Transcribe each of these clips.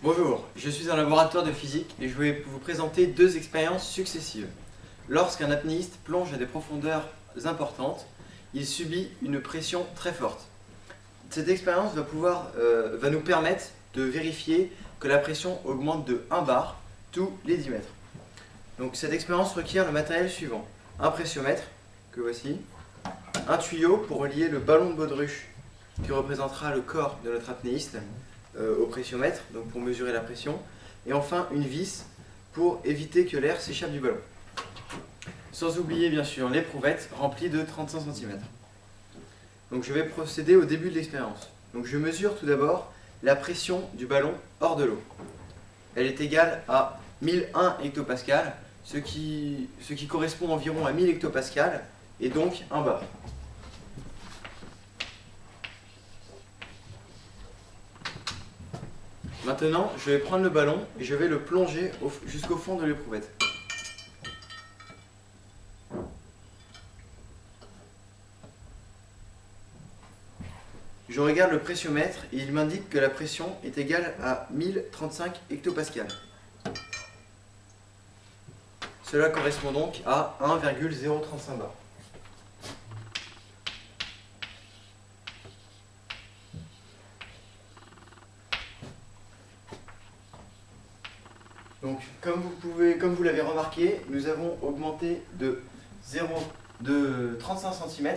Bonjour, je suis un laboratoire de physique et je vais vous présenter deux expériences successives. Lorsqu'un apnéiste plonge à des profondeurs importantes, il subit une pression très forte. Cette expérience va nous permettre de vérifier que la pression augmente de 1 bar tous les 10 mètres. Donc cette expérience requiert le matériel suivant: un pressiomètre, que voici, un tuyau pour relier le ballon de baudruche qui représentera le corps de notre apnéiste au pressiomètre, donc pour mesurer la pression, et enfin une vis pour éviter que l'air s'échappe du ballon. Sans oublier bien sûr l'éprouvette remplie de 35 cm. Donc je vais procéder au début de l'expérience. Donc je mesure tout d'abord la pression du ballon hors de l'eau. Elle est égale à 1001 hectopascal, ce qui correspond environ à 1000 hectopascal, et donc 1 bar. Maintenant, je vais prendre le ballon et je vais le plonger jusqu'au fond de l'éprouvette. Je regarde le pressiomètre et il m'indique que la pression est égale à 1035 hectopascal. Cela correspond donc à 1,035 bar. Donc, comme vous l'avez remarqué, nous avons augmenté de 35 cm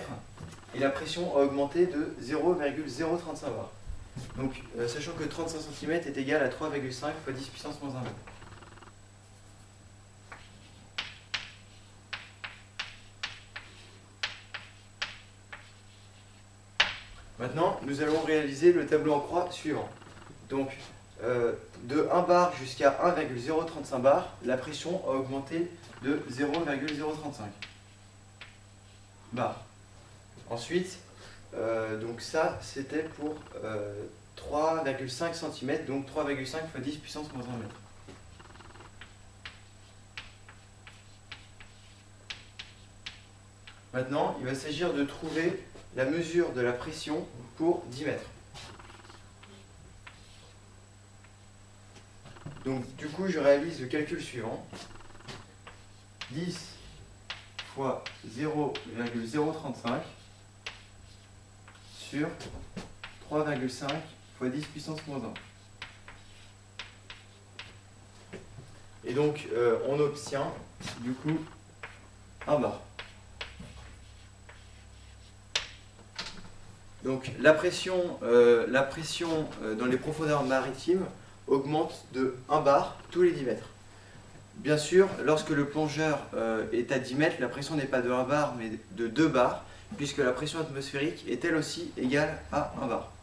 et la pression a augmenté de 0,035 bar. Donc, sachant que 35 cm est égal à 3,5 fois 10 puissance moins 1 bar. Maintenant, nous allons réaliser le tableau en croix suivant. Donc, de 1 bar jusqu'à 1,035 bar, la pression a augmenté de 0,035 bar. Ensuite, donc ça c'était pour 3,5 cm, donc 3,5 fois 10 puissance moins 1 mètre. Maintenant, il va s'agir de trouver la mesure de la pression pour 10 mètres. Donc du coup, je réalise le calcul suivant. 10 fois 0,035 sur 3,5 fois 10 puissance moins 1. Et donc, on obtient du coup 1 bar. Donc la pression dans les profondeurs maritimes augmente de 1 bar tous les 10 mètres. Bien sûr, lorsque le plongeur est à 10 mètres, la pression n'est pas de 1 bar mais de 2 bars, puisque la pression atmosphérique est elle aussi égale à 1 bar.